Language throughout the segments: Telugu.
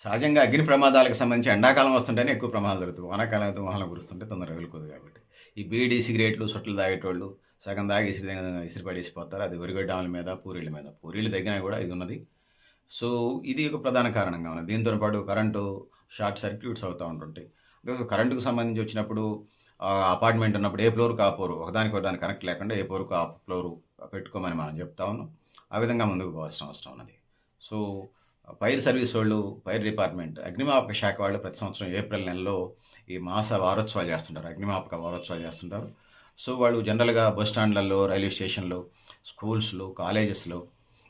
సహజంగా అగ్ని ప్రమాదాలకు సంబంధించి ఎండాకాలం వస్తుంటేనే ఎక్కువ ప్రమాదాలు జరుగుతాయి. వానాకాలం అయితే వాహనం కురుస్తుంటే తొందరగా వెళ్ళిపోదు కాబట్టి. ఈ బీడీ, సిగరెట్లు, సుట్టలు తాగేటోళ్ళు సగం తాగి ఇసిరి పడేసిపోతారు. అది ఒరిగడ్డాముల మీద, పూరీల మీద. పూరీలు తగ్గినా కూడా ఇదున్నది. సో, ఇది ఒక ప్రధాన కారణంగా ఉన్నది. దీనితోని పాటు కరెంటు షార్ట్ సర్క్యూట్స్ అవుతా ఉంటుంటాయి. కరెంటుకు సంబంధించి వచ్చినప్పుడు అపార్ట్‌మెంట్ ఉన్నప్పుడు ఏ ఫ్లోర్‌కి ఆ ఫ్లోర్ ఒకదానికి ఒకదానికి కనెక్ట్ లేకుండా ఏ ఫ్లోర్‌కి ఆ ఫ్లోరు పెట్టుకోమని మనం చెప్తా ఉన్నాం. ఆ విధంగా ముందుకు పోవాల్సిన అవసరం ఉన్నది. సో, ఫైర్ సర్వీస్ వోళ్ళు, ఫైర్ డిపార్ట్‌మెంట్, అగ్నిమాపక శాఖ వాళ్ళు ప్రతి సంవత్సరం ఏప్రిల్ నెలలో ఈ మాస వారోత్సవాలు చేస్తుంటారు. అగ్నిమాపక వారోత్సవాలు చేస్తుంటారు. సో, వాళ్ళు జనరల్‌గా బస్ స్టాండ్‌లలో, రైల్వే స్టేషన్‌లో, స్కూల్స్‌లో, కాలేజెస్‌లో,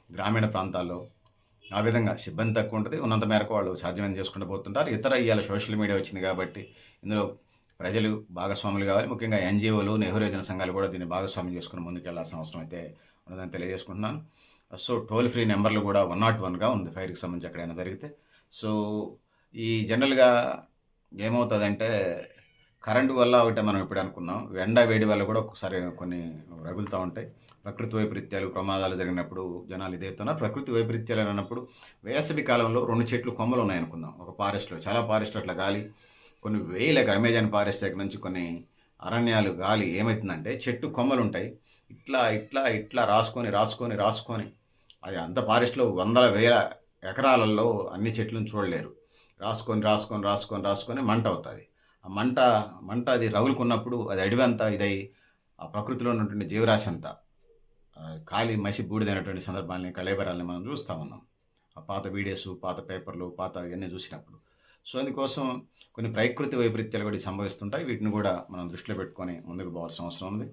గ్రామీణ ప్రాంతాల్లో ఆ విధంగా సిబ్బంది తక్కువుంటది. ఉన్నంత మేరకు వాళ్ళు సాధ్యమైనది చేసుకుంటూ పోతుంటారు. ఇవాళ సోషల్ మీడియా వచ్చింది కాబట్టి ఇందులో ప్రజలు భాగస్వాములు కావాలి. ముఖ్యంగా ఎన్‌జీఓలు, నెహ్రూ యువజన సంఘాలు కూడా దీన్ని భాగస్వామ్యం చేసుకొని ముందుకెళ్లాల్సిన అవసరం అయితే ఉన్నదని తెలియజేసుకుంటున్నాను. సో, టోల్ ఫ్రీ నంబర్‌లు కూడా 101గా ఉంది ఫైర్‌కి సంబంధించి ఎక్కడైనా జరిగితే. సో, ఈ జనరల్‌గా ఏమవుతదంటే కరెంటు వల్ల ఒకటే మనం ఇప్పుడే అనుకున్నాం. ఎండ, వేడి వల్ల కూడా ఒక్కొక్కసారి కొన్ని రగులుతా ఉంటాయి. ప్రకృతి వైపరీత్యాలు, ప్రమాదాలు జరిగినప్పుడు జనాలు ఇదైతున్నారు. ప్రకృతి వైపరీత్యాలు అని అన్నప్పుడు వేసవి కాలంలో 2 చెట్లు కొమ్మలున్నాయనుకుందాం. ఒక ఫారెస్ట్‌లో చాలా ఫారెస్ట్‌లో అట్లా గాలి కొన్ని వేల ఎకరాలు అమెజాన్ ఫారెస్ట్ దగ్గర నుంచి కొన్ని అరణ్యాలు గాలి ఏమైతుందంటే చెట్టు కొమ్మలుంటాయి. ఇట్లా రాసుకొని అది అంత ఫారెస్ట్‌లో వందల, వేల ఎకరాలలో అన్ని చెట్లను చూడలేరు. రాసుకొని మంటవుతది. ఆ మంట అది రగులుకున్నప్పుడు అది అడవంతా ఇదై ఆ ప్రకృతిలో ఉన్నటువంటి జీవరాశి అంతా కాలి మసి బూడిదైనటువంటి సందర్భాల్ని, కళేబరాల్ని మనం చూస్తా ఉన్నాం. ఆ పాత వీడియోసు, పాత పేపర్‌లు, పాత ఇయన్నీ చూసినప్పుడు. సో, అందుకోసం కొన్ని ప్రకృతి వైపరీత్యాలు కూడా సంభవిస్తుంటాయి. వీటిని కూడా మనం దృష్టిలో పెట్టుకొని ముందుకు పోవాల్సిన అవసరం ఉంది.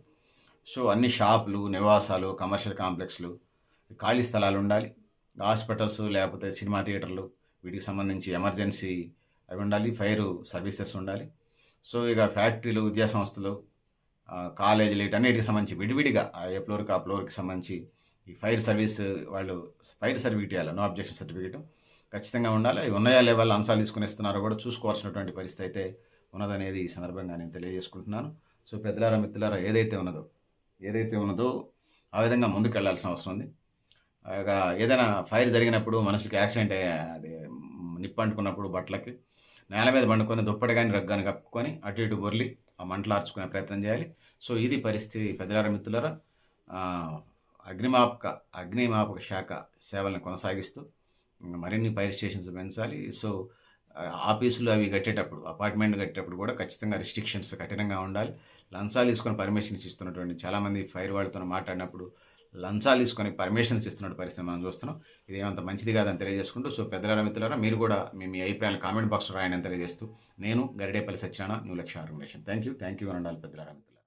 సో, అన్ని షాపులు, నివాసాలు, కమర్షియల్ కాంప్లెక్స్‌లు, ఖాళీ స్థలాలుండాలి. హాస్పిటల్స్ లేకపోతే సినిమా థియేటర్లు వీటికి సంబంధించి ఎమర్జెన్సీ అవి ఉండాలి. ఫైర్ సర్వీసెస్ ఉండాలి. సో, ఇక ఫ్యాక్టరీలు, విద్యా సంస్థలు, కాలేజీలు వీటన్నిటికి సంబంధించి విడివిడిగా ఏ ఫ్లోర్‌కి ఆ ఫ్లోర్‌కి సంబంధించి ఈ ఫైర్ సర్వీస్ వాళ్ళు ఫైర్ సర్టిఫికేట్ ఇయ్యాలి. నో అబ్జెక్షన్ సర్టిఫికేట్ ఖచ్చితంగా ఉండాలి. అవి ఉన్నాయా లేవా లంచాలు తీసుకొని ఇస్తున్నారో కూడా చూసుకోవాల్సినటువంటి పరిస్థితి అయితే ఉన్నదనేది ఈ సందర్భంగా నేను తెలియజేసుకుంటున్నాను. సో, పెద్దలారా, మిత్రులారా ఏదైతే ఉన్నదో ఆ విధంగా ముందుకెళ్లాల్సిన అవసరం ఉంది. ఇక ఏదైనా ఫైర్ జరిగినప్పుడు మనుషులకి యాక్సిడెంట్ అది నిప్పు అంటుకున్నప్పుడు బట్టలకి నేల మీద పండుకొని దుప్పటి గాని, రగ్గు గాని కప్పుకొని అటు ఇటు బొర్లి ఆ మంటలార్చుకునే ప్రయత్నం చేయాలి. సో, ఇది పరిస్థితి పెద్దలారా, మిత్రులారా. ఆహ్, అగ్నిమాపక శాఖ సేవలను కొనసాగిస్తూ మరిన్ని ఫైర్ స్టేషన్స్ పెంచాలి. సో, ఆఫీసులు అవి కట్టేటప్పుడు, అపార్ట్మెంట్ కట్టేటప్పుడు కూడా ఖచ్చితంగా రిస్ట్రిక్షన్స్ కఠినంగా ఉండాలి. లంచాలు తీసుకొని పర్మిషన్స్ ఇస్తున్నటువంటి చాలామంది ఫైర్ వాళ్ళతోని మాట్లాడినప్పుడు లంచాలు తీసుకొని పర్మిషన్స్ ఇస్తున్న పరిస్థితి మనం చూస్తున్నాం. ఇదేమంత మంచిది కాదని తెలియజేసుకుంటూ, సో, పెద్దలారా, మిత్రులారా మీరు కూడా మీ అభిప్రాయాలను కామెంట్ బాక్స్‌లో రాయండి అని తెలియజేస్తూ, నేను Garidepalli Satyanarayana, new Lakshya organisation. Thank you. One and all పెద్దలారా, మిత్రులారా.